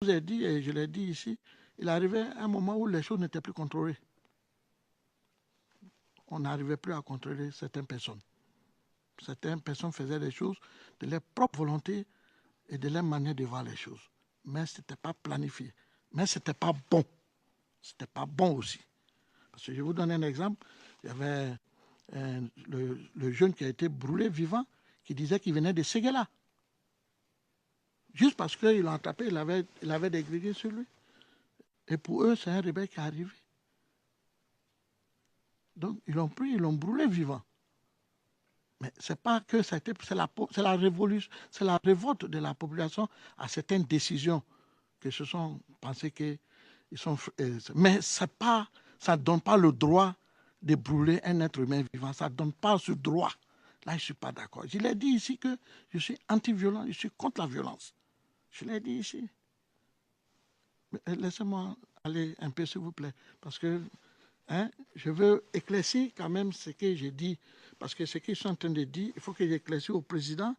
vous ai dit, et je l'ai dit ici, il arrivait un moment où les choses n'étaient plus contrôlées. On n'arrivait plus à contrôler certaines personnes. Certaines personnes faisaient des choses de leur propre volonté et de leur manière de voir les choses. Mais ce n'était pas planifié. Mais ce n'était pas bon. Ce n'était pas bon aussi. Parce que je vous donne un exemple. Il y avait le jeune qui a été brûlé vivant qui disait qu'il venait de Séguéla. Juste parce qu'il l'a attrapé, il avait des grégués sur lui. Et pour eux, c'est un rebelle qui est arrivé. Donc, ils l'ont pris, ils l'ont brûlé vivant. Mais ce n'est pas que c'est la révolution, c'est la révolte de la population à certaines décisions que se sont pensées qu'ils sont. Mais pas, ça ne donne pas le droit de brûler un être humain vivant. Ça ne donne pas ce droit. Là, je ne suis pas d'accord. Je l'ai dit ici que je suis anti-violent, je suis contre la violence. Je l'ai dit ici. Laissez-moi aller un peu, s'il vous plaît, parce que je veux éclaircir quand même ce que j'ai dit, parce que ce qu'ils sont en train de dire, il faut que j'éclaircisse au président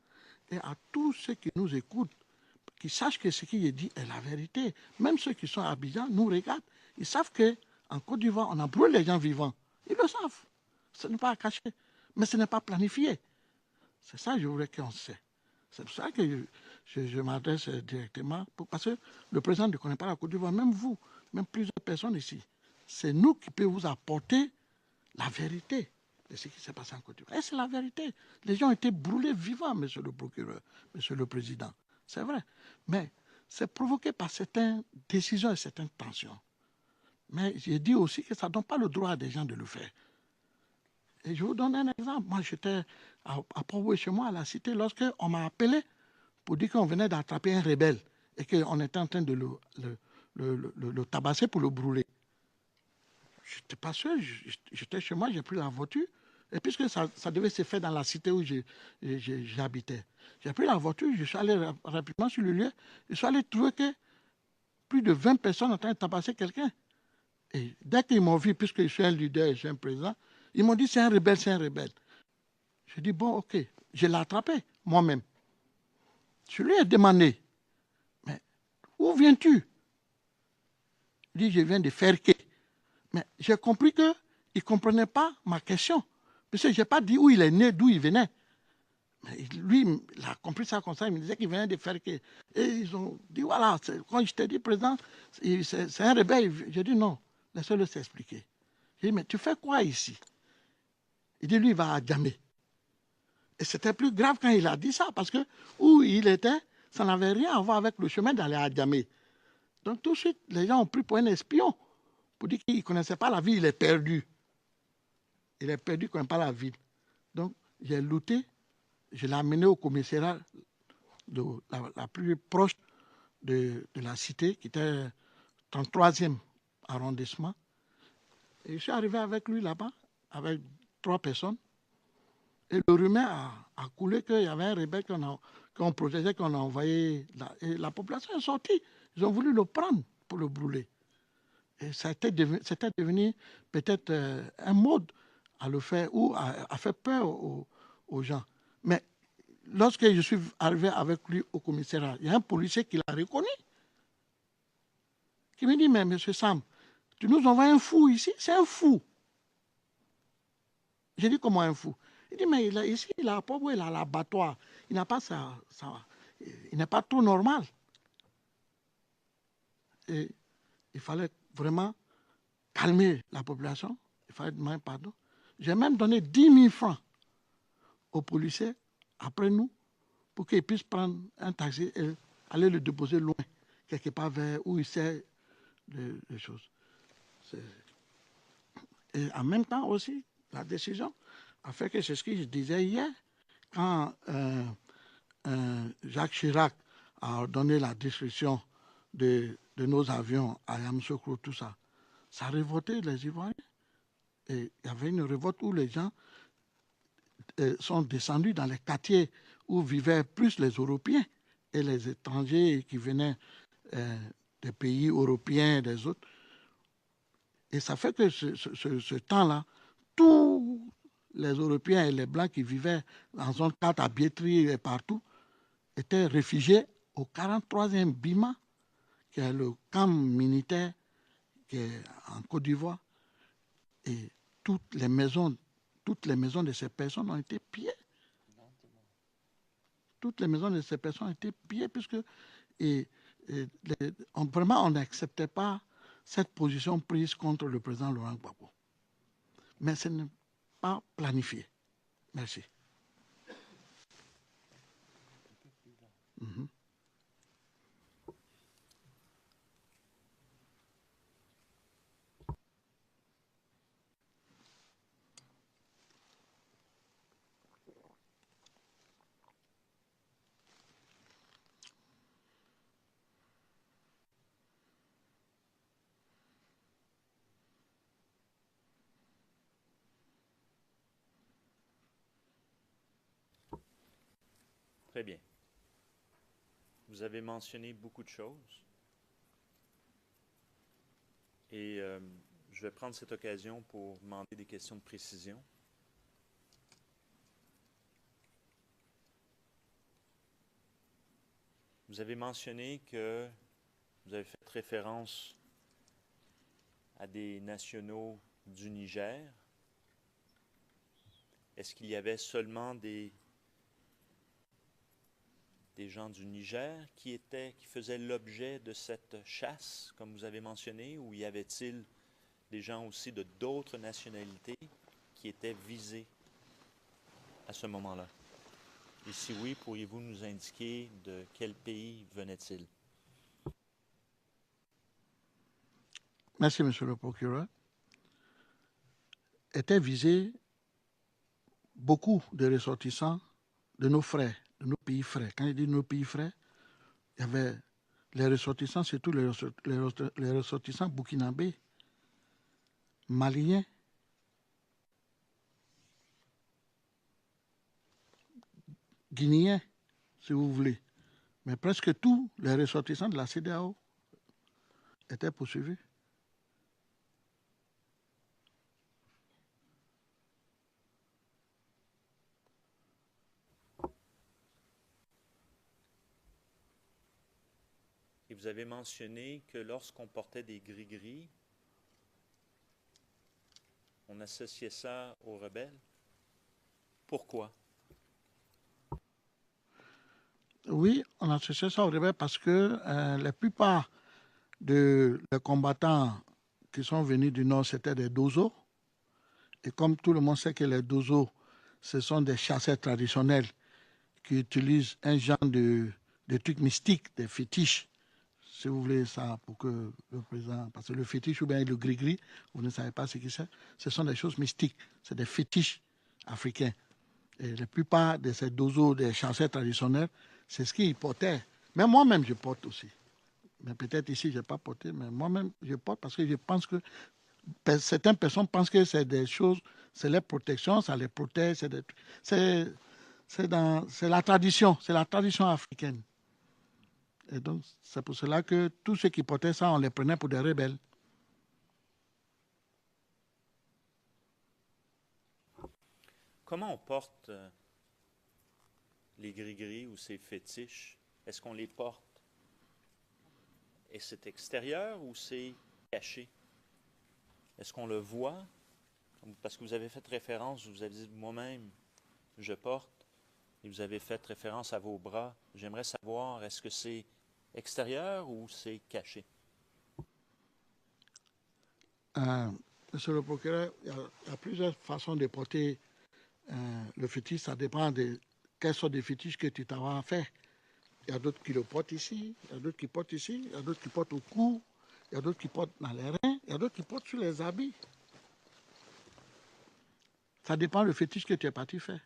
et à tous ceux qui nous écoutent, qui sachent que ce qu'il est dit est la vérité. Même ceux qui sont à Abidjan nous regardent. Ils savent qu'en Côte d'Ivoire, on a brûlé les gens vivants. Ils le savent. Ce n'est pas à cacher. Mais ce n'est pas planifié. C'est ça que je voulais qu'on sait. C'est pour ça que je m'adresse directement, parce que le président ne connaît pas la Côte d'Ivoire, même vous, même plusieurs personnes ici. C'est nous qui pouvons vous apporter la vérité de ce qui s'est passé en Côte d'Ivoire. Et c'est la vérité. Les gens ont été brûlés vivants, monsieur le procureur, monsieur le président. C'est vrai. Mais c'est provoqué par certaines décisions et certaines tensions. Mais j'ai dit aussi que ça ne donne pas le droit à des gens de le faire. Et je vous donne un exemple. Moi, j'étais à Port-Louis chez moi, à la cité, lorsqu'on m'a appelé pour dire qu'on venait d'attraper un rebelle et qu'on était en train de le tabasser pour le brûler. Je n'étais pas sûr, j'étais chez moi, j'ai pris la voiture. Et puisque ça devait se faire dans la cité où j'habitais, j'ai pris la voiture, je suis allé rapidement sur le lieu, je suis allé trouver que plus de 20 personnes en train de tabasser quelqu'un. Et dès qu'ils m'ont vu, puisque je suis un leader et je suis un président, ils m'ont dit c'est un rebelle, c'est un rebelle. Je dis bon, ok, je l'ai attrapé moi-même. Je lui ai demandé, mais où viens-tu? Il dit je viens de Ferké. Mais j'ai compris qu'il ne comprenait pas ma question. Parce que je n'ai pas dit où il est né, d'où il venait. Mais lui, il a compris ça comme ça. Il me disait qu'il venait de Ferké. Et ils ont dit, voilà, quand je t'ai dit, président, c'est un rebelle. J'ai dit, non, laissez-le s'expliquer. J'ai dit, mais tu fais quoi ici? Il dit, lui, il va à Djamé. Et c'était plus grave quand il a dit ça, parce que où il était, ça n'avait rien à voir avec le chemin d'aller à Djamé. Donc tout de suite, les gens ont pris pour un espion, pour dire qu'il ne connaissait pas la ville, il est perdu. Il est perdu, il ne connaît pas la ville. Donc j'ai looté, je l'ai amené au commissariat la plus proche de la cité, qui était 33e arrondissement. Et je suis arrivé avec lui là-bas, avec 3 personnes. Et le rumeur a coulé qu'il y avait un rebelle qu'on protégeait, qu'on a envoyé là. Et la population est sortie. Ils ont voulu le prendre pour le brûler. Et c'était devenu peut-être un mode à le faire ou à faire peur aux gens. Mais lorsque je suis arrivé avec lui au commissariat, il y a un policier qui l'a reconnu, qui me dit, mais monsieur Sam, tu nous envoies un fou ici? C'est un fou. J'ai dit, comment un fou? Il dit, mais ici, il a l'abattoir. Il n'a pas il n'est pas tout normal. Et il fallait vraiment calmer la population. Il fallait demander pardon. J'ai même donné 10 000 francs aux policiers, après nous, pour qu'ils puissent prendre un taxi et aller le déposer loin, quelque part vers où il sait les choses. Et en même temps aussi, la décision a fait que c'est ce que je disais hier, quand Jacques Chirac a donné la destruction de nos avions à Yamoussoukro, tout ça, ça a révolté les Ivoiriens. Et il y avait une révolte où les gens sont descendus dans les quartiers où vivaient plus les Européens et les étrangers qui venaient des pays européens et des autres. Et ça fait que ce temps-là, tous les Européens et les Blancs qui vivaient en zone 4 à Biétry et partout étaient réfugiés au 43e Bima, qu'il y a le camp militaire qui est en Côte d'Ivoire, et toutes les maisons de ces personnes ont été pillées. Toutes les maisons de ces personnes ont été pillées, puisque vraiment, on n'acceptait pas cette position prise contre le président Laurent Gbagbo. Mais ce n'est pas planifié. Merci. Mm-hmm. Très bien. Vous avez mentionné beaucoup de choses et je vais prendre cette occasion pour demander des questions de précision. Vous avez mentionné que vous avez fait référence à des nationaux du Niger. Est-ce qu'il y avait seulement des gens du Niger qui faisaient l'objet de cette chasse, comme vous avez mentionné, ou y avait-il des gens aussi de d'autres nationalités qui étaient visés à ce moment-là? Et si oui, pourriez-vous nous indiquer de quel pays venaient-ils? Merci, monsieur le procureur. Étaient visés beaucoup de ressortissants de nos frères, de nos pays frères. Quand je dis nos pays frères, il y avait les ressortissants, surtout les ressortissants burkinabés, maliens, guinéens, si vous voulez. Mais presque tous les ressortissants de la CEDEAO étaient poursuivis. Et vous avez mentionné que lorsqu'on portait des gris-gris, on associait ça aux rebelles. Pourquoi? Oui, on associait ça aux rebelles parce que la plupart des combattants qui sont venus du Nord, c'était des dozos. Et comme tout le monde sait que les dozos, ce sont des chasseurs traditionnels qui utilisent un genre de trucs mystiques, des fétiches, si vous voulez ça, pour que le président... Parce que le fétiche ou bien le gris-gris, vous ne savez pas ce que c'est, ce sont des choses mystiques, c'est des fétiches africains. Et la plupart de ces dozos, des chasseurs traditionnels, c'est ce qu'ils portaient. Mais moi-même, je porte aussi. Mais peut-être ici, je n'ai pas porté, mais moi-même, je porte parce que je pense que certaines personnes pensent que c'est des choses, c'est leur protection, ça les protège, c'est la tradition africaine. Et donc, c'est pour cela que tous ceux qui portaient ça, on les prenait pour des rebelles. Comment on porte les gris-gris ou ces fétiches? Est-ce qu'on les porte et c'est extérieur ou c'est caché? Est-ce qu'on le voit? Parce que vous avez fait référence, vous avez dit moi-même, je porte, et vous avez fait référence à vos bras. J'aimerais savoir, est-ce que c'est extérieur ou c'est caché? Monsieur le procureur, il y a plusieurs façons de porter le fétiche. Ça dépend de quelle sorte de fétiche que tu t'as fait. Il y a d'autres qui le portent ici, il y a d'autres qui portent ici, il y a d'autres qui portent au cou, il y a d'autres qui portent dans les reins, il y a d'autres qui portent sur les habits. Ça dépend du fétiche que tu es parti faire.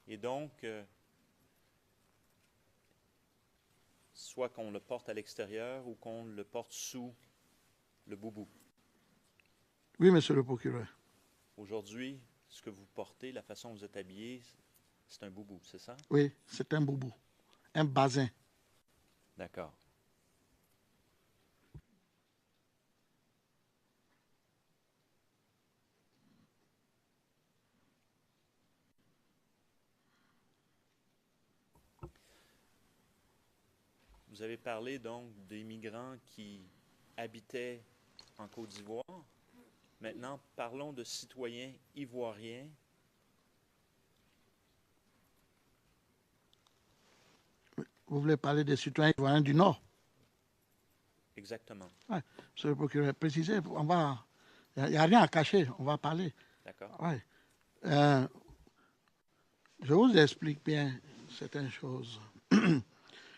Et donc, soit qu'on le porte à l'extérieur ou qu'on le porte sous le boubou. Oui, monsieur le procureur. Aujourd'hui, ce que vous portez, la façon dont vous êtes habillé, c'est un boubou, c'est ça? Oui, c'est un boubou, un basin. D'accord. Vous avez parlé donc des migrants qui habitaient en Côte d'Ivoire. Maintenant, parlons de citoyens ivoiriens. Vous voulez parler des citoyens ivoiriens du Nord? Exactement. Ouais, monsieur le procureur, précisez, il n'y a rien à cacher, on va parler. D'accord. Ouais. Je vous explique bien certaines choses.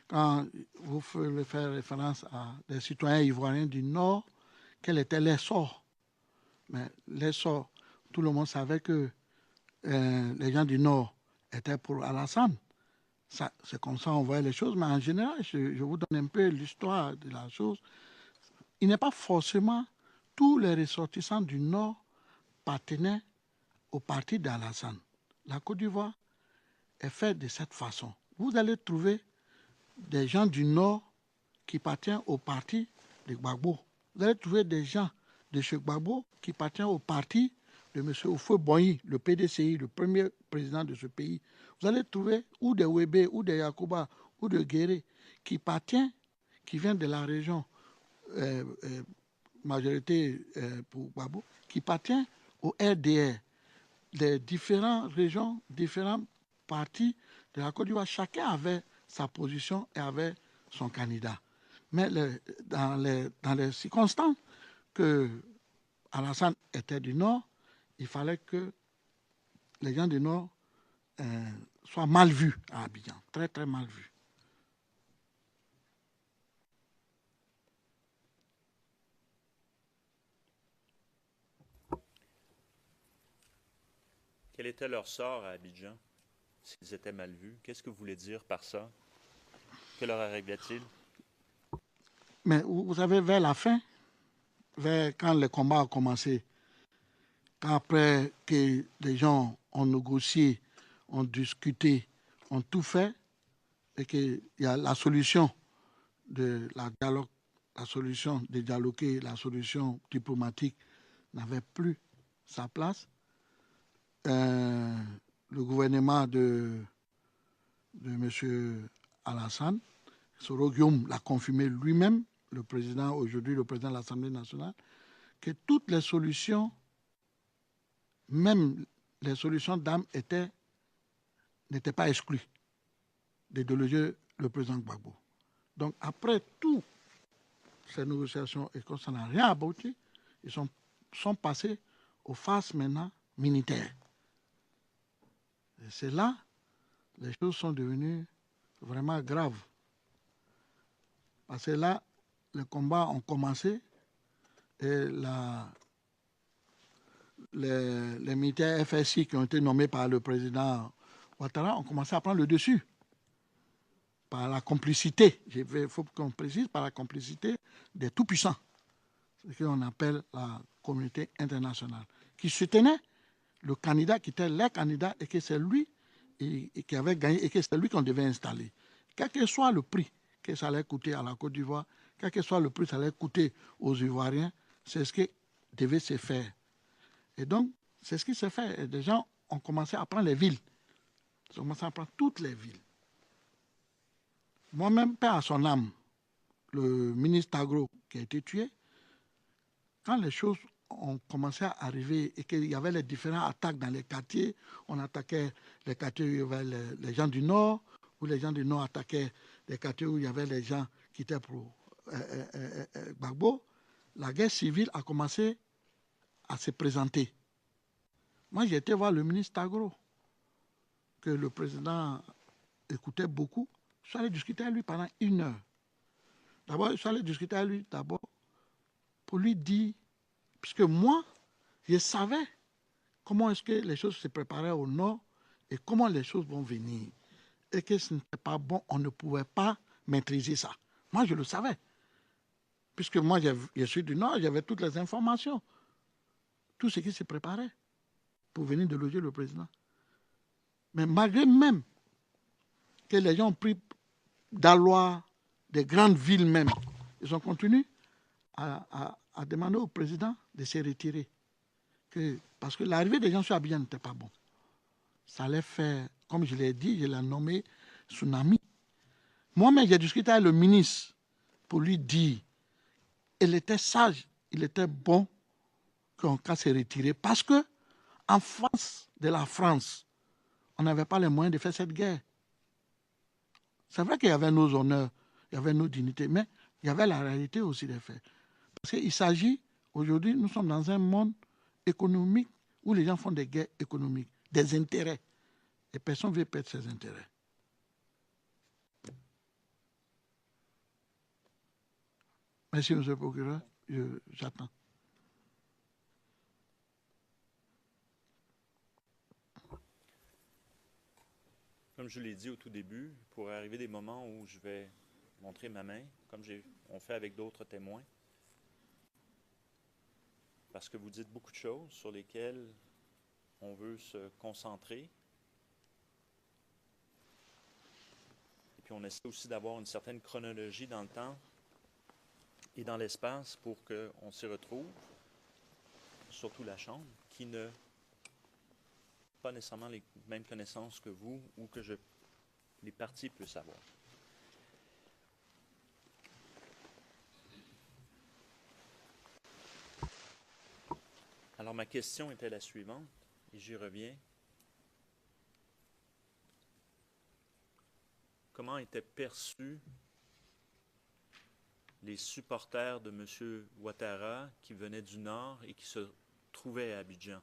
Quand vous faites référence à des citoyens ivoiriens du Nord, quel était l'essor? Mais l'essor, tout le monde savait que les gens du Nord étaient pour Alassane. C'est comme ça on voyait les choses, mais en général, je vous donne un peu l'histoire de la chose. Il n'est pas forcément tous les ressortissants du Nord appartenaient au parti d'Alassane. La Côte d'Ivoire est faite de cette façon. Vous allez trouver des gens du Nord qui appartiennent au parti de Gbagbo. Vous allez trouver des gens de chez Gbagbo qui appartiennent au parti de M. Houphouët-Boigny, le PDCI, le premier président de ce pays. Vous allez trouver ou des Wébé, ou des Yacouba, ou de Guéré, qui viennent de la région, majorité pour Gbagbo, qui appartiennent au RDR. Les différentes régions, différents partis de la Côte d'Ivoire, chacun avait sa position et avait son candidat. Mais dans les circonstances que Alassane était du Nord, il fallait que les gens du Nord soient mal vus à Abidjan, très très mal vus. Quel était leur sort à Abidjan, s'ils étaient mal vus? Qu'est-ce que vous voulez dire par ça? Que leur arrivait-il? Mais vous savez, vers la fin, quand le combat a commencé, quand après que les gens ont négocié, ont discuté, ont tout fait, et qu'il y a la solution de la dialogue, la solution de dialoguer, la solution diplomatique n'avait plus sa place. Le gouvernement de M. Alassane, Soro Guillaume l'a confirmé lui-même, le président, aujourd'hui le président de l'Assemblée nationale, que toutes les solutions, même les solutions d'âme, n'étaient pas exclues de déloger le président Gbagbo. Donc après toutes ces négociations et que ça n'a rien abouti, ils sont passés aux phases maintenant militaires. Et c'est là que les choses sont devenues vraiment graves. Parce que là, les combats ont commencé et les militaires FSI qui ont été nommés par le président Ouattara ont commencé à prendre le dessus. Par la complicité, il faut qu'on précise, par la complicité des tout-puissants, ce qu'on appelle la communauté internationale, qui soutenait le candidat qui était leur candidat et que c'est lui qui avait gagné et que c'est lui qu'on devait installer. Quel que soit le prix que ça allait coûter à la Côte d'Ivoire, quel que soit le prix que ça allait coûter aux Ivoiriens, c'est ce qui devait se faire. Et donc, c'est ce qui s'est fait. Et des gens ont commencé à prendre les villes. Ils ont commencé à prendre toutes les villes. Moi-même, père à son âme, le ministre Tagro qui a été tué, quand les choses ont commencé à arriver et qu'il y avait les différentes attaques dans les quartiers, on attaquait les quartiers où il y avait les gens du Nord, où les gens du Nord attaquaient les quartiers où il y avait les gens qui étaient pour Gbagbo, la guerre civile a commencé à se présenter. Moi, j'ai été voir le ministre Tagro, que le président écoutait beaucoup. Je suis allé discuter avec lui pendant 1 heure. D'abord, je suis allé discuter avec lui d'abord pour lui dire, puisque moi, je savais comment est-ce que les choses se préparaient au Nord et comment les choses vont venir. Et que ce n'était pas bon, on ne pouvait pas maîtriser ça. Moi, je le savais. Puisque moi, je suis du Nord, j'avais toutes les informations. Tout ce qui se préparait pour venir déloger le président. Mais malgré même que les gens ont pris d'Alois, des grandes villes même, ils ont continué à demander au président de se retirer. Parce que l'arrivée des gens sur Abidjan n'était pas bon. Ça allait faire, comme je l'ai dit, je l'ai nommé tsunami. Moi-même, j'ai discuté avec le ministre pour lui dire, il était sage, il était bon qu'on se retirer parce que en face de la France, on n'avait pas les moyens de faire cette guerre. C'est vrai qu'il y avait nos honneurs, il y avait nos dignités, mais il y avait la réalité aussi des faits. Parce qu'il s'agit, aujourd'hui, nous sommes dans un monde économique où les gens font des guerres économiques, des intérêts. Et personne ne veut perdre ses intérêts. Merci, M. le procureur. J'attends. Comme je l'ai dit au tout début, il pourrait arriver des moments où je vais montrer ma main, comme on fait avec d'autres témoins, parce que vous dites beaucoup de choses sur lesquelles on veut se concentrer. Et puis on essaie aussi d'avoir une certaine chronologie dans le temps et dans l'espace pour qu'on s'y retrouve, surtout la Chambre, qui n'a pas nécessairement les mêmes connaissances que vous ou que les partis puissent avoir. Alors ma question était la suivante, et j'y reviens. Comment étaient perçus les supporters de M. Ouattara qui venaient du Nord et qui se trouvaient à Abidjan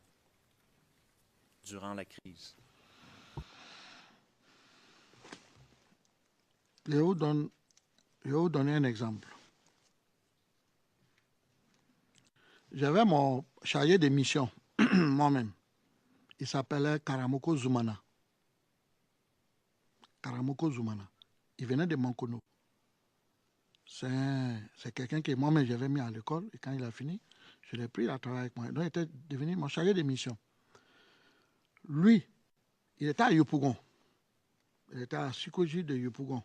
durant la crise? Je vais vous donner un exemple. J'avais mon chargé de mission, moi-même. Il s'appelait Karamoko Zoumana. Karamoko Zoumana. Il venait de Mankono. C'est quelqu'un que moi-même j'avais mis à l'école et quand il a fini, je l'ai pris, il a travaillé avec moi. Donc il était devenu mon chargé de mission. Lui, il était à Yopougon. Il était à Sikoji de Yopougon.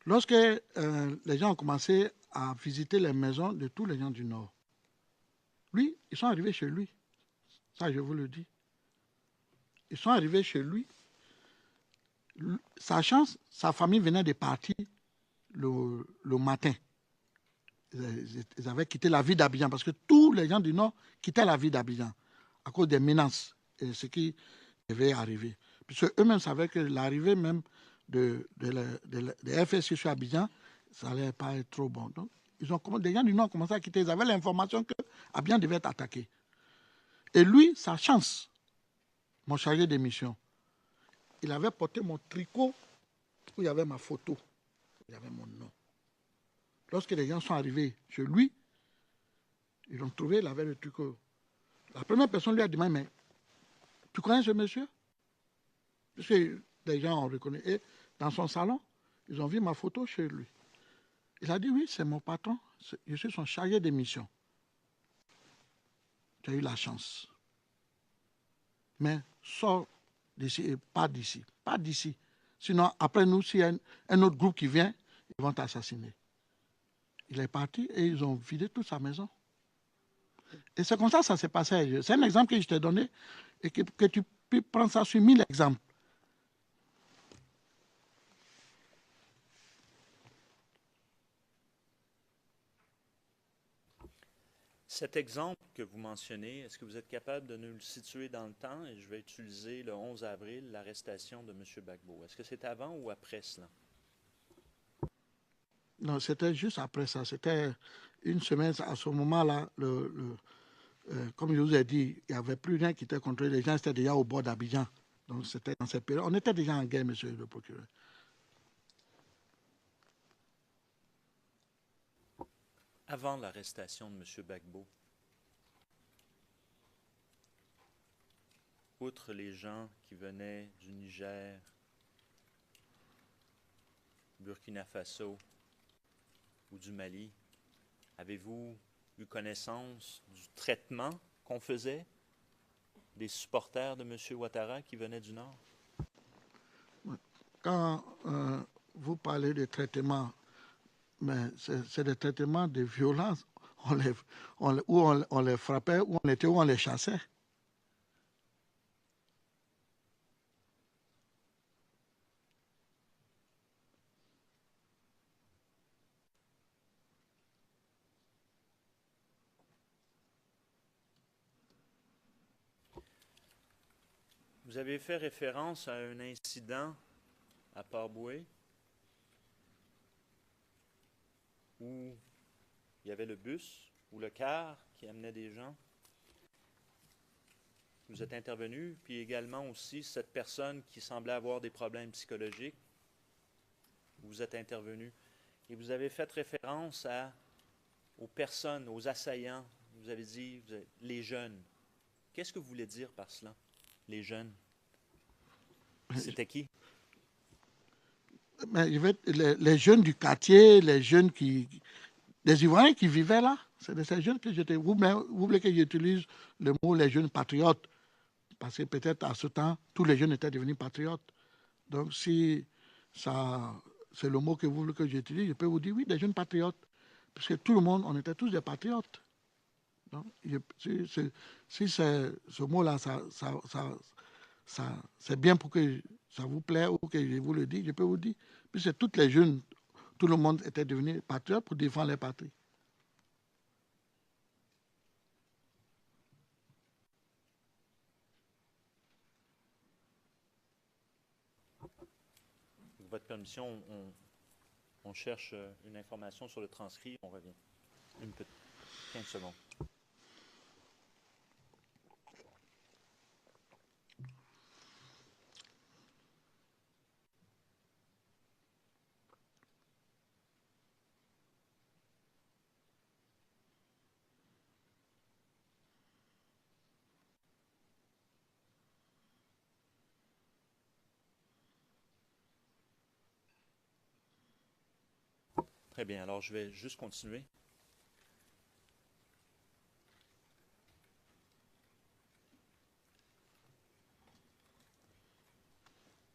Lorsque les gens ont commencé à visiter les maisons de tous les gens du Nord, lui, ils sont arrivés chez lui. Ça, je vous le dis. Ils sont arrivés chez lui. Sachant, sa famille venait de partir le matin. Ils avaient quitté la ville d'Abidjan parce que tous les gens du Nord quittaient la ville d'Abidjan à cause des menaces et ce qui devait arriver. Puisque eux-mêmes savaient que l'arrivée même de FSC sur Abidjan, ça n'allait pas être trop bon. Donc, des gens du Nord ont commencé à quitter. Ils avaient l'information que Abidjan devait être attaqué. Et lui, sa chance, mon chargé de mission, il avait porté mon tricot où il y avait ma photo, il y avait mon nom. Lorsque les gens sont arrivés chez lui, ils l'ont trouvé, il avait le tricot. La première personne lui a demandé, mais tu connais ce monsieur? Parce que les gens ont reconnu. Et dans son salon, ils ont vu ma photo chez lui. Il a dit, oui, c'est mon patron, je suis son chargé de mission. Tu as eu la chance. Mais sors d'ici et pas d'ici. Pas d'ici. Sinon, après nous, s'il y a un autre groupe qui vient, ils vont t'assassiner. Il est parti et ils ont vidé toute sa maison. Et c'est comme ça que ça s'est passé. C'est un exemple que je t'ai donné et que tu peux prendre ça sur 1000 exemples. Cet exemple que vous mentionnez, est-ce que vous êtes capable de nous le situer dans le temps? Et je vais utiliser le 11 avril, l'arrestation de M. Gbagbo. Est-ce que c'est avant ou après cela? Non, c'était juste après ça. C'était une semaine. À ce moment-là, comme je vous ai dit, il n'y avait plus rien qui était contrôlé. Les gens étaient déjà au bord d'Abidjan. Donc c'était dans cette période. On était déjà en guerre, monsieur le procureur. Avant l'arrestation de M. Gbagbo, outre les gens qui venaient du Niger, Burkina Faso ou du Mali, avez-vous eu connaissance du traitement qu'on faisait des supporters de M. Ouattara qui venaient du Nord? Quand vous parlez de traitement, mais c'est des traitements de violence. On les frappait, où on les chassait. Vous avez fait référence à un incident à Port-Bouët où il y avait le bus ou le car qui amenait des gens. Vous êtes intervenu, puis également aussi cette personne qui semblait avoir des problèmes psychologiques. Vous êtes intervenu. Et vous avez fait référence aux personnes, aux assaillants. Vous avez dit les jeunes. Qu'est-ce que vous voulez dire par cela, les jeunes? C'était qui? Mais les jeunes du quartier, les jeunes les Ivoiriens qui vivaient là, c'est de ces jeunes que j'étais. Vous voulez que j'utilise le mot les jeunes patriotes, parce que peut-être à ce temps, tous les jeunes étaient devenus patriotes. Donc si ça, c'est le mot que vous voulez que j'utilise, je peux vous dire oui, des jeunes patriotes, parce que tout le monde, on était tous des patriotes. Donc, si c'est ce mot-là, c'est bien pour que ça vous plaît ou que je vous le dise, je peux vous dire. Puis c'est toutes les jeunes, tout le monde était devenu patriote pour défendre les patries. Avec votre permission, on cherche une information sur le transcrit. On revient. Une petite 15 secondes. Très bien. Alors, je vais juste continuer.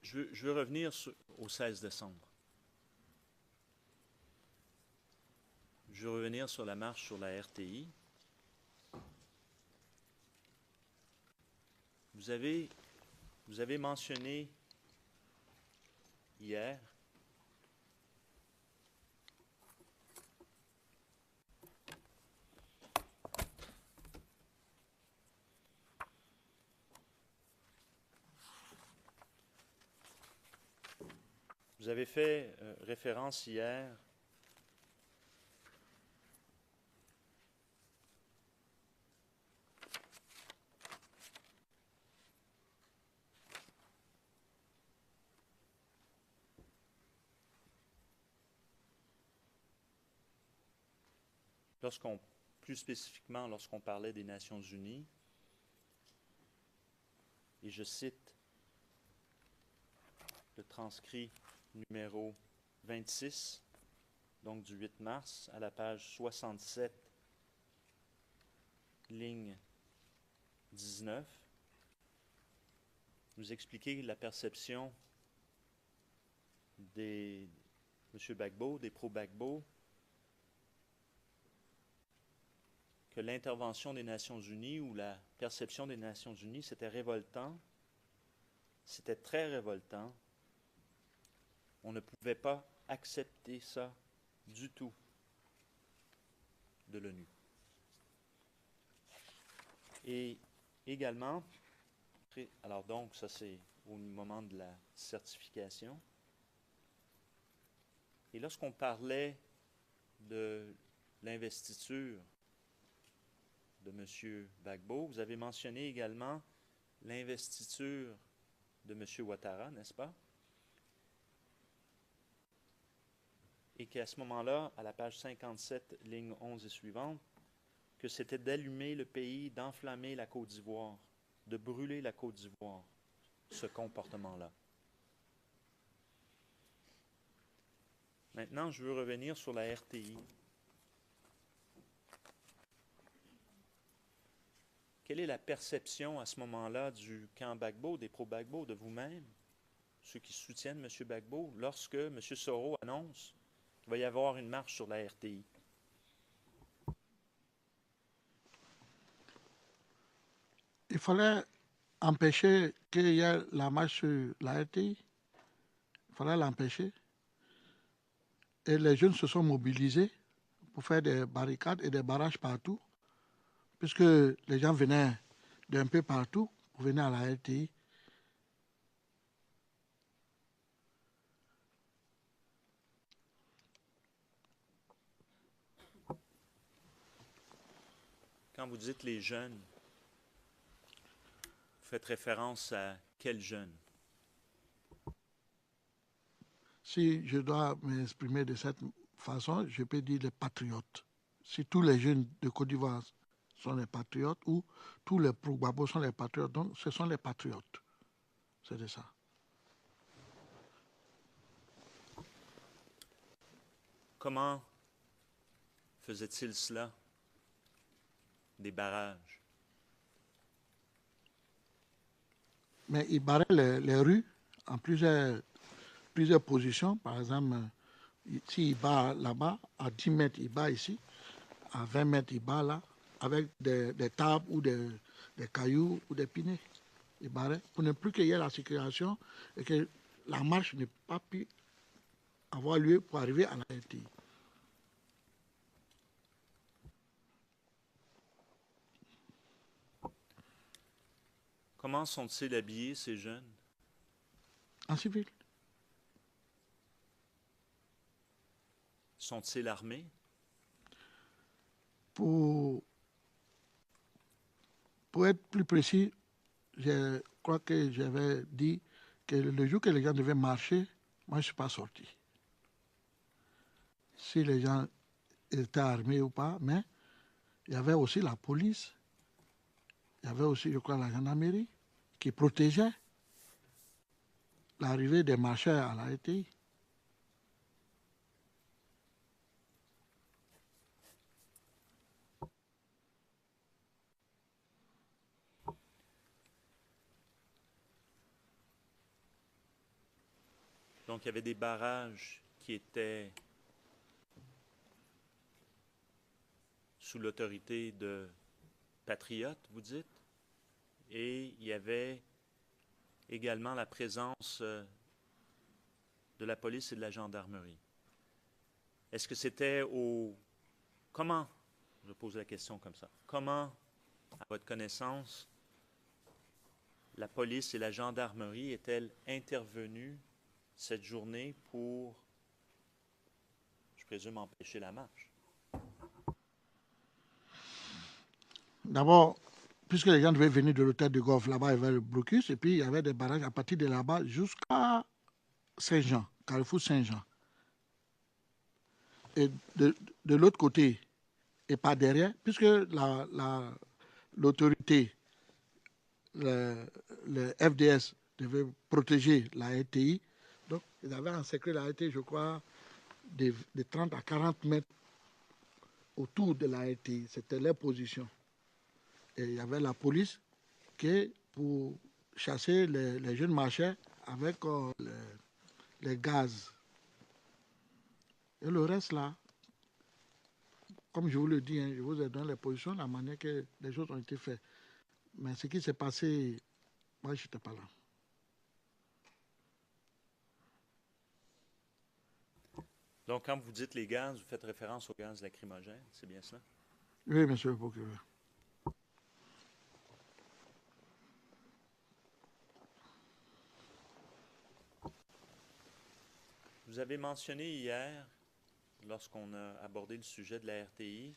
Je veux revenir au 16 décembre. Je veux revenir sur la marche sur la RTI. Vous avez mentionné hier vous avez fait référence hier plus spécifiquement lorsqu'on parlait des Nations Unies, et je cite le transcrit numéro 26, donc du 8 mars, à la page 67, ligne 19, vous expliquez la perception des M. Gbagbo, des pro-Gbagbo, que l'intervention des Nations Unies ou la perception des Nations Unies, c'était révoltant, c'était très révoltant. On ne pouvait pas accepter ça du tout de l'ONU. Et également, alors donc, ça c'est au moment de la certification. Et lorsqu'on parlait de l'investiture de M. Gbagbo, vous avez mentionné également l'investiture de M. Ouattara, n'est-ce pas? Et qu'à ce moment-là, à la page 57, ligne 11 et suivante, que c'était d'allumer le pays, d'enflammer la Côte d'Ivoire, de brûler la Côte d'Ivoire, ce comportement-là. Maintenant, je veux revenir sur la RTI. Quelle est la perception à ce moment-là du camp Gbagbo, des pro-Gbagbo, de vous-même, ceux qui soutiennent M. Gbagbo, lorsque M. Soro annonce qu'il va y avoir une marche sur la RTI? Il fallait empêcher qu'il y ait la marche sur la RTI. Il fallait l'empêcher. Et les jeunes se sont mobilisés pour faire des barricades et des barrages partout, puisque les gens venaient d'un peu partout pour venir à la RTI. Quand vous dites les jeunes, vous faites référence à quels jeunes? Si je dois m'exprimer de cette façon, je peux dire les patriotes. Si tous les jeunes de Côte d'Ivoire sont les patriotes ou tous les Progbabo sont les patriotes, donc ce sont les patriotes. C'est de ça. Comment faisait-il cela? Des barrages. Mais ils barraient les rues en plusieurs positions. Par exemple, s'il bat là-bas, à 10 mètres, il bat ici. À 20 mètres, il bat là, avec des tables ou des cailloux ou des pinets. Il barrait pour ne plus qu'il y ait la circulation et que la marche n'ait pas pu avoir lieu pour arriver à la RTI. Comment sont-ils habillés, ces jeunes? En civil. Sont-ils armés? Pour être plus précis, je crois que j'avais dit que le jour que les gens devaient marcher, moi je ne suis pas sorti. Si les gens étaient armés ou pas, mais il y avait aussi la police, il y avait aussi, je crois, la gendarmerie qui protégeait l'arrivée des marcheurs à la RTI. Donc, il y avait des barrages qui étaient sous l'autorité de patriotes, vous dites, et il y avait également la présence de la police et de la gendarmerie. Est-ce que c'était au... Comment, je pose la question comme ça, comment, à votre connaissance, la police et la gendarmerie est-elle intervenue cette journée pour, je présume, empêcher la marche? D'abord, puisque les gens devaient venir de l'hôtel de golf, là-bas, il y avait le blocus, et puis il y avait des barrages à partir de là-bas jusqu'à Saint-Jean, Carrefour Saint-Jean. Et de l'autre côté, et pas derrière, puisque l'autorité, le FDS devait protéger la RTI, donc ils avaient encerclé la RTI, je crois, de 30 à 40 mètres autour de la RTI. C'était leur position. Et il y avait la police qui, pour chasser les jeunes marcheurs avec les gaz. Et le reste là, comme je vous le dis, hein, je vous ai donné les positions, la manière que les choses ont été faites. Mais ce qui s'est passé, moi je n'étais pas là. Donc, quand vous dites les gaz, vous faites référence aux gaz lacrymogènes, c'est bien ça? Oui, monsieur le procureur. Vous avez mentionné hier, lorsqu'on a abordé le sujet de la RTI,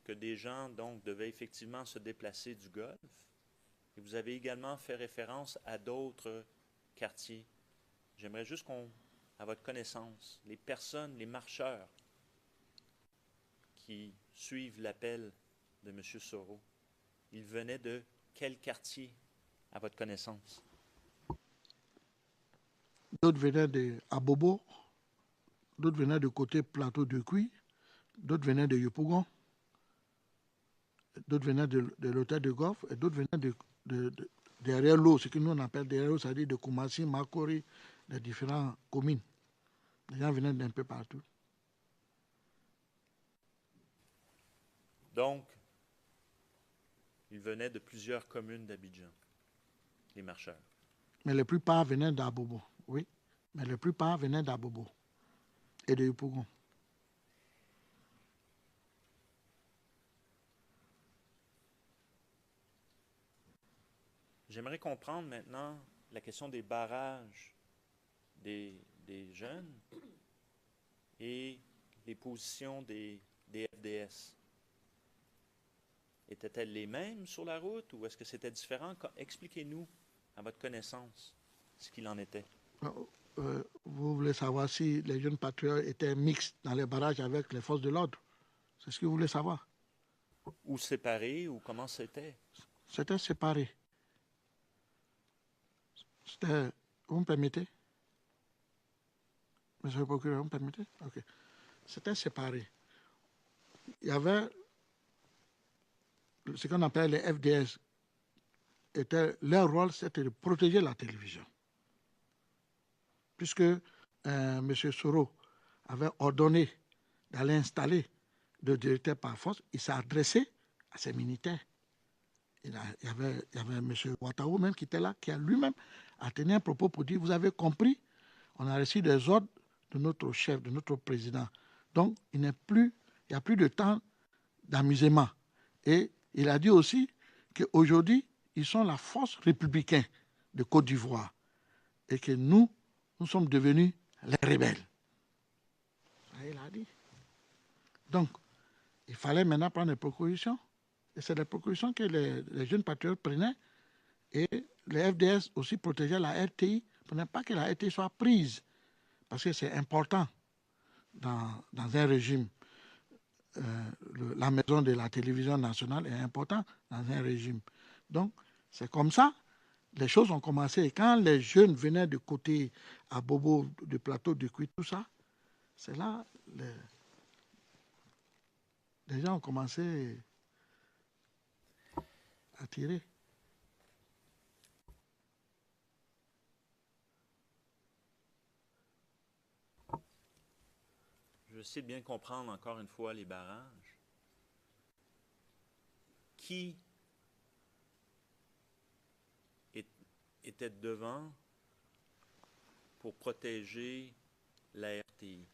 que des gens donc devaient effectivement se déplacer du Golfe. Et vous avez également fait référence à d'autres quartiers. J'aimerais juste à votre connaissance, les personnes, les marcheurs qui suivent l'appel de M. Soro, ils venaient de quel quartier, à votre connaissance? D'autres venaient de Abobo, d'autres venaient de côté plateau de Cuy, d'autres venaient de Yopougon, d'autres venaient de l'hôtel de golf, et d'autres venaient derrière l'eau, ce que nous on appelle derrière l'eau, c'est-à-dire de Koumassi, Makori, des différentes communes. Les gens venaient d'un peu partout. Donc, ils venaient de plusieurs communes d'Abidjan, les marcheurs. Mais la plupart venaient d'Abobo, oui. Mais la plupart venaient d'Abobo et de Yopougon. J'aimerais comprendre maintenant la question des barrages des jeunes et les positions des FDS. étaient-elles les mêmes sur la route ou est-ce que c'était différent? Expliquez-nous, à votre connaissance, ce qu'il en était. Vous voulez savoir si les jeunes patriotes étaient mixtes dans les barrages avec les forces de l'ordre? C'est ce que vous voulez savoir? Ou séparés, ou comment c'était? C'était séparé. Vous me permettez? Monsieur le procureur, vous me permettez? Ok. C'était séparé. Il y avait ce qu'on appelle les FDS. Leur rôle, c'était de protéger la télévision. Puisque M. Soro avait ordonné d'aller installer le directeur par force, il s'est adressé à ses militaires. Il y avait M. Ouattara même qui était là, qui a lui-même tenu un propos pour dire, vous avez compris, on a reçu des ordres de notre chef, de notre président. Donc, il n'y a plus de temps d'amusement. Et il a dit aussi qu'aujourd'hui, ils sont la force républicaine de Côte d'Ivoire et que nous sommes devenus les rebelles. Ça, il a dit. Donc, il fallait maintenant prendre des précautions. Et c'est des précautions que les jeunes patriotes prenaient. Et les FDS aussi protégeaient la RTI pour ne pas que la RTI soit prise. Parce que c'est important dans un régime. La maison de la télévision nationale est importante dans un régime. Donc, c'est comme ça, les choses ont commencé. Et quand les jeunes venaient de côté à Bobo, du plateau de Cuit, tout ça, c'est là les gens ont commencé à tirer. Je vais essayer de bien comprendre encore une fois les barrages. Qui était devant pour protéger la RTI?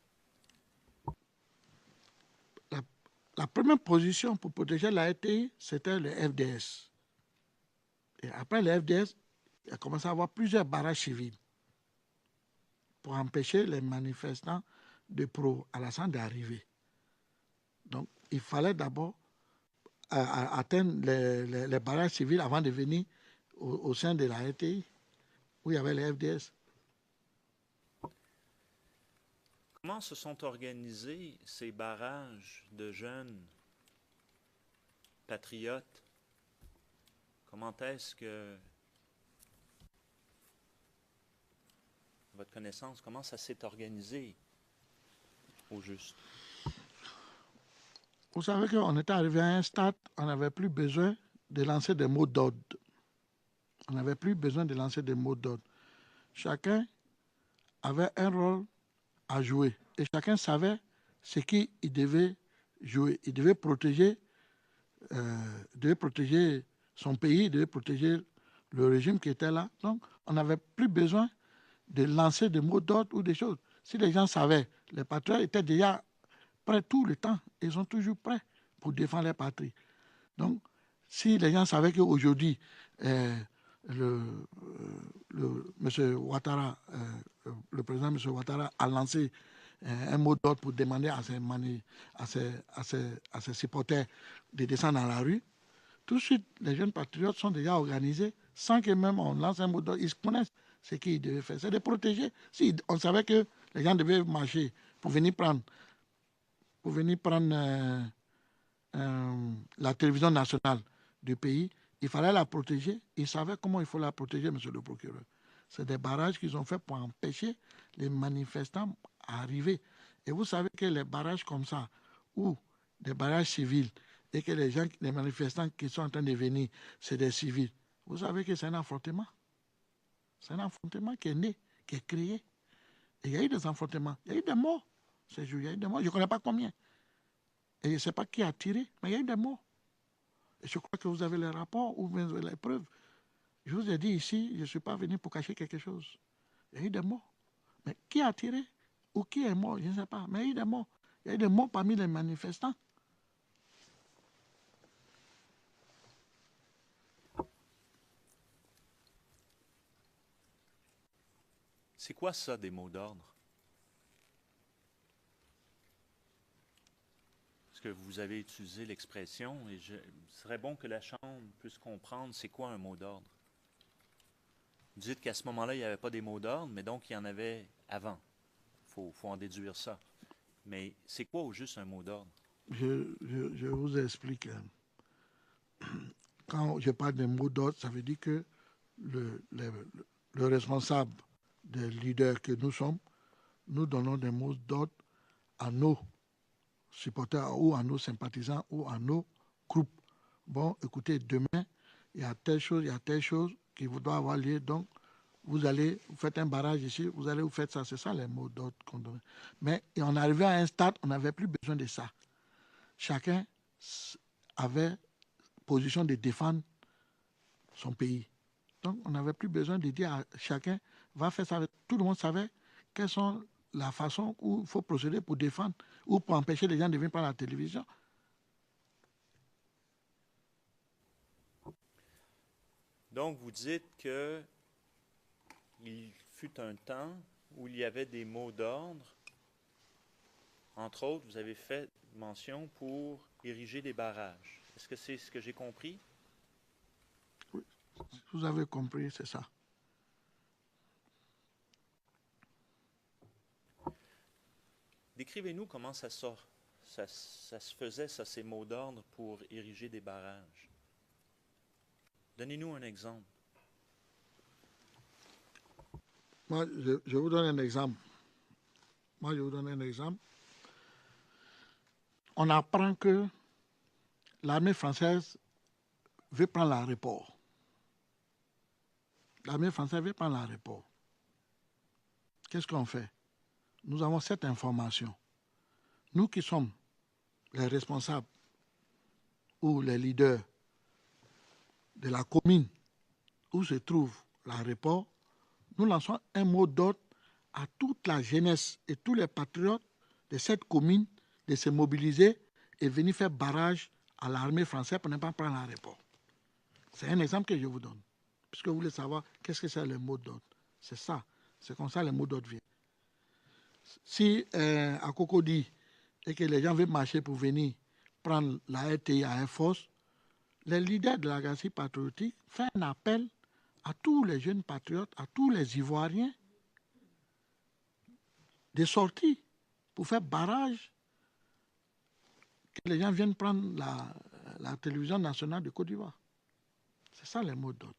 La première position pour protéger la RTI, c'était le FDS. Et après le FDS, il a commencé à avoir plusieurs barrages civils pour empêcher les manifestants de pro-Alassane d'arriver. Donc, il fallait d'abord atteindre les barrages civils avant de venir au sein de la RTI, où il y avait les FDS. Comment se sont organisés ces barrages de jeunes patriotes? Comment est-ce que, à votre connaissance, comment ça s'est organisé au juste? Vous savez qu'on était arrivé à un stade, on n'avait plus besoin de lancer des mots d'ordre. On n'avait plus besoin de lancer des mots d'ordre. Chacun avait un rôle à jouer et chacun savait ce qu'il devait jouer. Il devait protéger son pays, il devait protéger le régime qui était là. Donc, on n'avait plus besoin de lancer des mots d'ordre ou des choses. Si les gens savaient, les patriotes étaient déjà prêts tout le temps. Ils sont toujours prêts pour défendre leur patrie. Donc, si les gens savaient qu'aujourd'hui, M. Ouattara, le président M. Ouattara a lancé un mot d'ordre pour demander à ses supporters de descendre dans la rue, tout de suite, les jeunes patriotes sont déjà organisés sans que même on lance un mot d'ordre. Ils connaissent ce qu'ils devaient faire. C'est de protéger. Si on savait que les gens devaient marcher pour venir prendre la télévision nationale du pays, il fallait la protéger. Ils savaient comment il faut la protéger, monsieur le procureur. C'est des barrages qu'ils ont fait pour empêcher les manifestants à arriver. Et vous savez que les barrages comme ça, ou des barrages civils, et que les manifestants qui sont en train de venir, c'est des civils, vous savez que c'est un affrontement. C'est un affrontement qui est né, qui est créé. Et il y a eu des affrontements, il y a eu des morts. Il y a eu des morts, je ne connais pas combien. Et je ne sais pas qui a tiré, mais il y a eu des morts. Et je crois que vous avez les rapports ou même les preuves. Je vous ai dit ici, je ne suis pas venu pour cacher quelque chose. Il y a eu des morts. Mais qui a tiré ou qui est mort, je ne sais pas. Mais il y a eu des morts. Il y a eu des morts parmi les manifestants. C'est quoi ça, des mots d'ordre? Parce que vous avez utilisé l'expression, et ce serait bon que la Chambre puisse comprendre c'est quoi un mot d'ordre. Vous dites qu'à ce moment-là, il n'y avait pas des mots d'ordre, mais donc il y en avait avant. Il faut en déduire ça. Mais c'est quoi au juste un mot d'ordre? Je vous explique. Quand je parle de mots d'ordre, ça veut dire que le responsable des leaders que nous sommes, nous donnons des mots d'ordre à nos supporters ou à nos sympathisants ou à nos groupes. Bon, écoutez, demain, il y a telle chose qui vous doit avoir lieu. Donc, vous faites un barrage ici, vous faites ça. C'est ça les mots d'ordre qu'on donne. Mais on arrivait à un stade, on n'avait plus besoin de ça. Chacun avait position de défendre son pays. Donc, on n'avait plus besoin de dire à chacun, va faire ça. Tout le monde savait quelles sont la façon où il faut procéder pour défendre ou pour empêcher les gens de venir par la télévision. Donc, vous dites que il fut un temps où il y avait des mots d'ordre. Entre autres, vous avez fait mention pour ériger des barrages. Est-ce que c'est ce que j'ai compris? Oui, vous avez compris, c'est ça. Décrivez-nous comment ça se faisait, ça, ces mots d'ordre pour ériger des barrages. Donnez-nous un exemple. Moi, je vous donne un exemple. On apprend que l'armée française veut prendre l'aéroport. Qu'est-ce qu'on fait? Nous avons cette information. Nous qui sommes les responsables ou les leaders de la commune où se trouve l'aéroport, nous lançons un mot d'ordre à toute la jeunesse et tous les patriotes de cette commune de se mobiliser et venir faire barrage à l'armée française pour ne pas prendre l'aéroport. C'est un exemple que je vous donne. Puisque vous voulez savoir qu'est-ce que c'est le mot d'ordre. C'est ça. C'est comme ça le mot d'ordre vient. Si à Cocody et que les gens veulent marcher pour venir prendre la RTI à Air Force, les leaders de la galaxie patriotique font un appel à tous les jeunes patriotes, à tous les Ivoiriens, de sortir pour faire barrage, que les gens viennent prendre la télévision nationale de Côte d'Ivoire. C'est ça les mots d'ordre.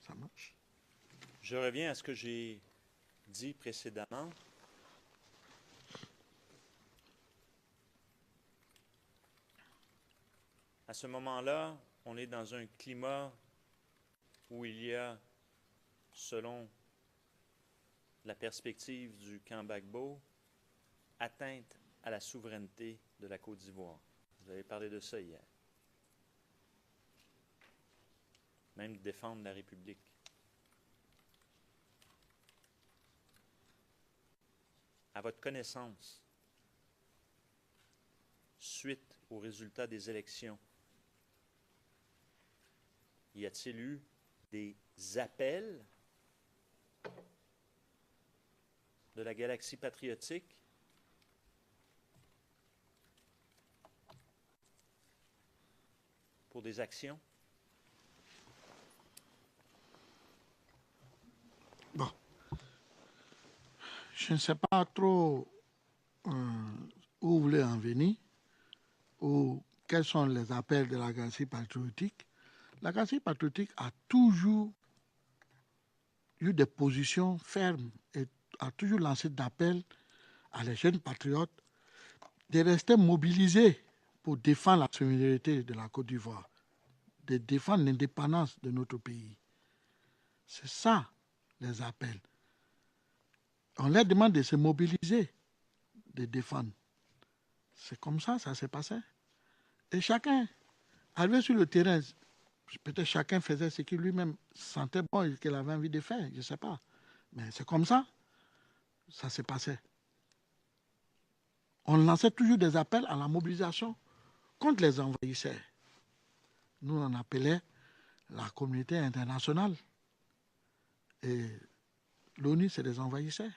Ça marche. Je reviens à ce que j'ai dit précédemment. À ce moment-là, on est dans un climat où il y a, selon la perspective du camp Gbagbo, atteinte à la souveraineté de la Côte d'Ivoire. Vous avez parlé de ça hier. Même défendre la République. À votre connaissance, suite aux résultats des élections, y a-t-il eu des appels de la galaxie patriotique pour des actions? Bon. Je ne sais pas trop où vous voulez en venir ou quels sont les appels de la galaxie patriotique. La galaxie patriotique a toujours eu des positions fermes et a toujours lancé d'appels à les jeunes patriotes de rester mobilisés pour défendre la souveraineté de la Côte d'Ivoire, de défendre l'indépendance de notre pays. C'est ça les appels. On leur demande de se mobiliser, de défendre. C'est comme ça s'est passé. Et chacun, arrivé sur le terrain, peut-être chacun faisait ce qu'il lui-même sentait bon et qu'il avait envie de faire, je ne sais pas. Mais c'est comme ça s'est passé. On lançait toujours des appels à la mobilisation contre les envahisseurs. Nous, on appelait la communauté internationale. Et l'ONU, c'est des envahisseurs.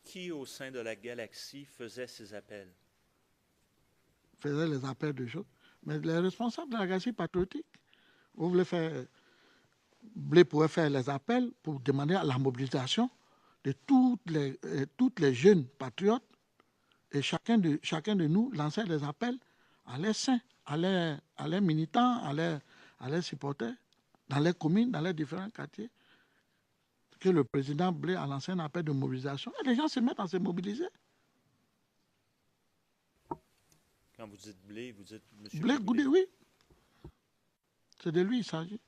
Qui au sein de la galaxie faisait ces appels? Faisait les appels de choses. Mais les responsables de la galaxie patriotique, vous voulez faire, Blé pouvait faire les appels pour demander à la mobilisation de toutes les jeunes patriotes, et chacun de nous lançait des appels à leurs saints, à leurs militants, à leurs supporters, dans les communes, dans les différents quartiers, que le président Blé a lancé un appel de mobilisation. Et les gens se mettent à se mobiliser. Quand vous dites Blé, vous dites M. Blé Goudé, oui. C'est de lui il s'agit.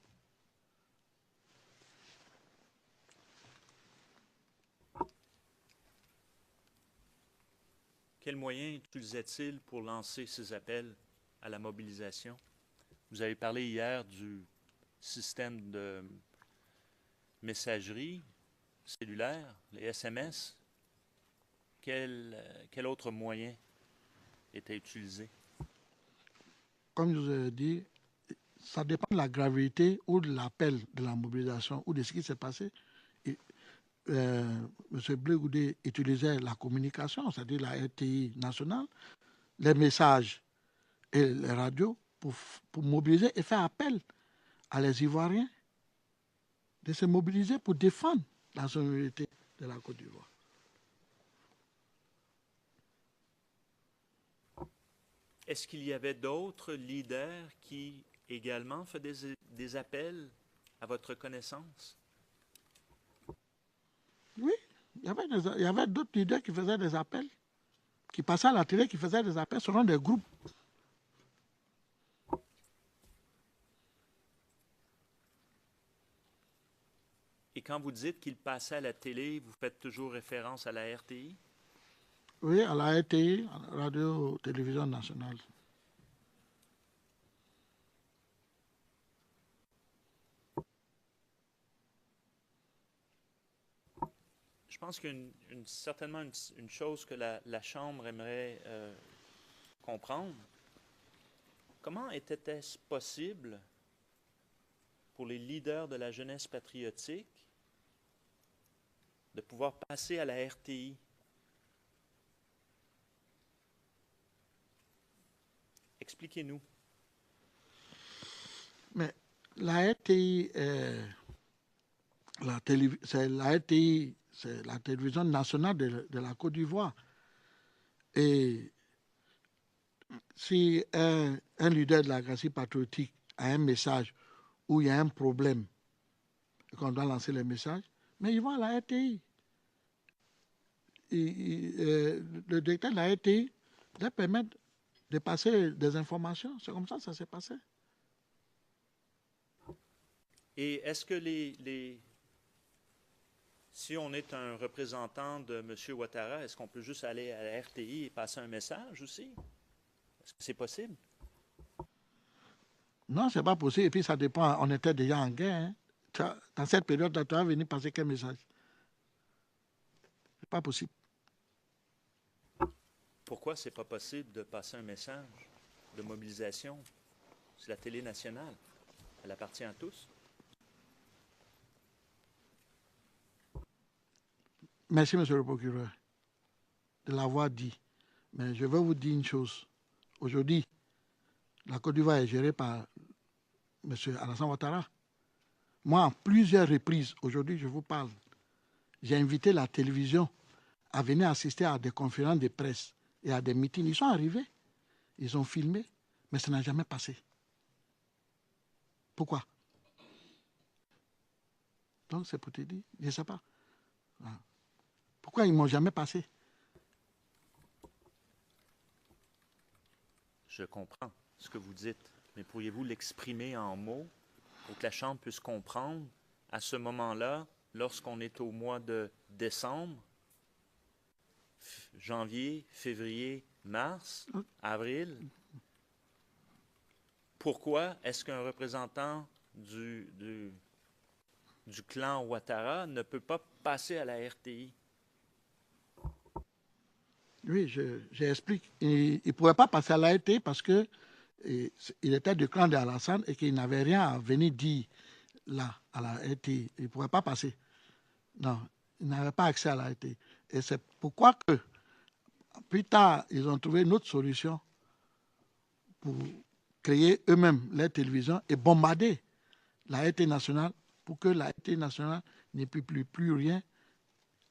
Quels moyens utilisait-il pour lancer ces appels à la mobilisation? Vous avez parlé hier du système de messagerie cellulaire, les SMS. Quel autre moyen était utilisé? Comme je vous ai dit, ça dépend de la gravité ou de l'appel de la mobilisation ou de ce qui s'est passé. M. Blé Goudé utilisait la communication, c'est-à-dire la RTI nationale, les messages et les radios pour mobiliser et faire appel à les Ivoiriens de se mobiliser pour défendre la souveraineté de la Côte d'Ivoire. Est-ce qu'il y avait d'autres leaders qui également faisaient des appels à votre connaissance? Oui, il y avait d'autres leaders qui faisaient des appels, qui passaient à la télé, qui faisaient des appels selon des groupes. Et quand vous dites qu'il passait à la télé, vous faites toujours référence à la RTI? Oui, à la RTI, Radio-Télévision Nationale. Je pense qu'il y a certainement une chose que la Chambre aimerait comprendre. Comment était-ce possible pour les leaders de la jeunesse patriotique de pouvoir passer à la RTI? Expliquez-nous. Mais la RTI, c'est la télévision nationale de la Côte d'Ivoire. Et si un leader de la galaxie patriotique a un message où il y a un problème et qu'on doit lancer le message, mais ils vont à la RTI. Le directeur de la RTI leur permet de passer des informations. C'est comme ça que ça s'est passé. Et est-ce que si on est un représentant de M. Ouattara, est-ce qu'on peut juste aller à la RTI et passer un message aussi? Est-ce que c'est possible? Non, ce n'est pas possible. Et puis ça dépend. On était déjà en guerre. Hein. Dans cette période-là, tu vas venir passer quel message? Ce n'est pas possible. Pourquoi ce n'est pas possible de passer un message de mobilisation? C'est la télé nationale. Elle appartient à tous. Merci, monsieur le procureur, de l'avoir dit. Mais je vais vous dire une chose. Aujourd'hui, la Côte d'Ivoire est gérée par M. Alassane Ouattara. Moi, en plusieurs reprises, aujourd'hui, je vous parle, j'ai invité la télévision à venir assister à des conférences de presse et à des meetings. Ils sont arrivés, ils ont filmé, mais ça n'a jamais passé. Pourquoi? Donc, c'est pour te dire, je ne sais pas. Pourquoi ils ne m'ont jamais passé? Je comprends ce que vous dites, mais pourriez-vous l'exprimer en mots pour que la Chambre puisse comprendre à ce moment-là, lorsqu'on est au mois de décembre, janvier, février, mars, avril, pourquoi est-ce qu'un représentant du clan Ouattara ne peut pas passer à la RTI? Oui, j'explique. Il ne pourrait pas passer à la RTI parce que il était du clan de Alassane et qu'il n'avait rien à venir dire là, à la RTI. Il ne pouvait pas passer. Non, il n'avait pas accès à la RTI. Et c'est pourquoi que, plus tard, ils ont trouvé une autre solution pour créer eux-mêmes leur télévision et bombarder la RTI nationale pour que la RTI nationale n'ait plus rien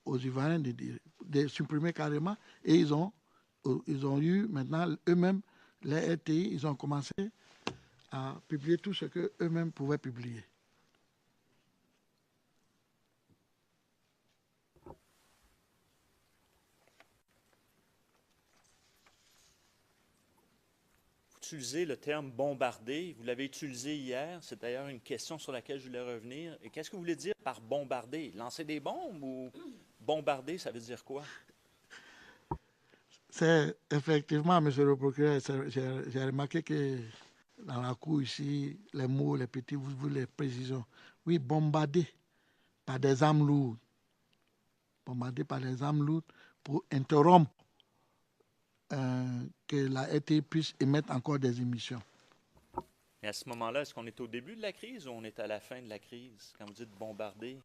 aux Ivoiriens de supprimer carrément. Et ils ont eu maintenant eux-mêmes les RTI, ils ont commencé à publier tout ce qu'eux-mêmes pouvaient publier. Vous utilisez le terme bombarder. Vous l'avez utilisé hier. C'est d'ailleurs une question sur laquelle je voulais revenir. Et qu'est-ce que vous voulez dire par bombarder? Lancer des bombes ou bombarder, ça veut dire quoi? C'est effectivement, monsieur le procureur, j'ai remarqué que dans la cour ici, les mots, les petits, vous les précisions. Oui, bombarder par des armes lourdes. Bombarder par des armes lourdes pour interrompre que la RTI puisse émettre encore des émissions. Et à ce moment-là, est-ce qu'on est au début de la crise ou on est à la fin de la crise? Quand vous dites bombarder,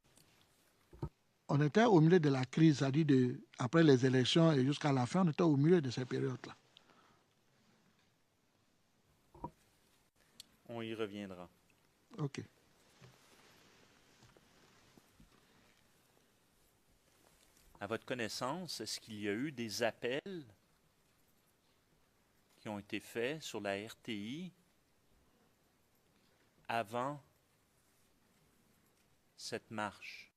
On était au milieu de la crise, c'est-à-dire après les élections et jusqu'à la fin, on était au milieu de ces périodes-là. on y reviendra. OK. À votre connaissance, est-ce qu'il y a eu des appels qui ont été faits sur la RTI avant cette marche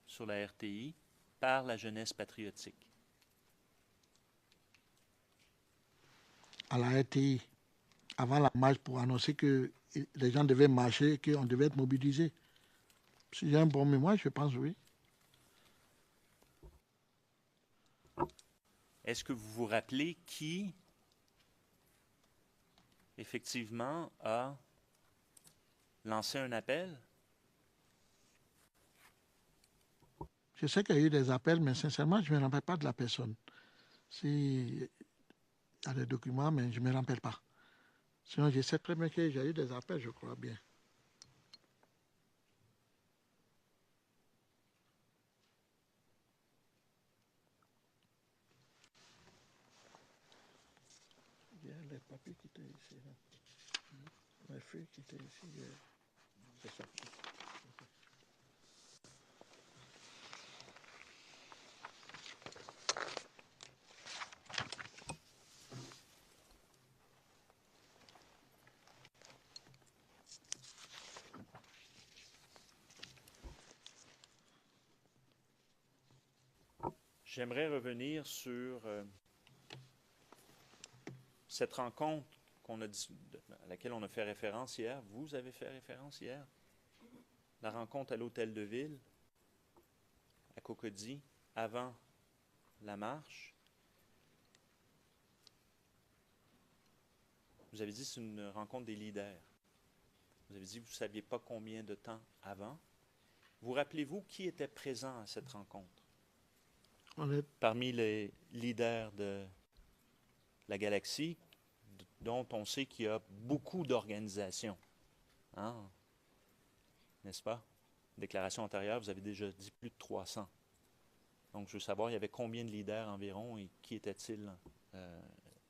sur la RTI par la jeunesse patriotique? À la RTI, avant la marche, pour annoncer que les gens devaient marcher, qu'on devait être mobilisés. Si j'ai un bon mémoire, je pense oui. Est-ce que vous vous rappelez qui, effectivement, a lancé un appel? Je sais qu'il y a eu des appels, mais sincèrement, je ne me rappelle pas de la personne. Il y a des documents, mais je ne me rappelle pas. Sinon, je sais très bien qu'il y a eu des appels, je crois bien. Il y a les papiers qui étaient ici. Là. Les feuilles qui étaient ici. C'est ça. J'aimerais revenir sur cette rencontre à laquelle on a fait référence hier. Vous avez fait référence hier. La rencontre à l'hôtel de ville, à Cocody, avant la marche. Vous avez dit que c'est une rencontre des leaders. Vous avez dit que vous ne saviez pas combien de temps avant. Vous rappelez-vous qui était présent à cette rencontre? Parmi les leaders de la galaxie, dont on sait qu'il y a beaucoup d'organisations. Hein? N'est-ce pas? Déclaration antérieure, vous avez déjà dit plus de 300. Donc, je veux savoir, il y avait combien de leaders environ et qui étaient-ils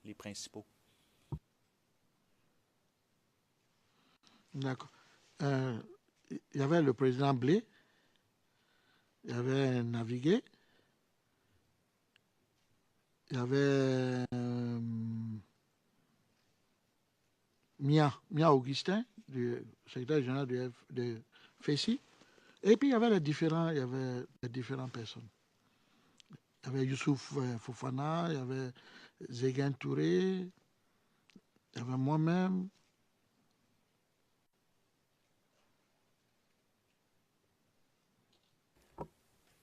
les principaux? D'accord. Il y avait le président Blé, il y avait Navigué, il y avait Mia Augustin, le secrétaire général de FECI, et puis il y avait les différentes personnes. Il y avait Youssouf Fofana, il y avait Zéguin Touré, il y avait moi-même,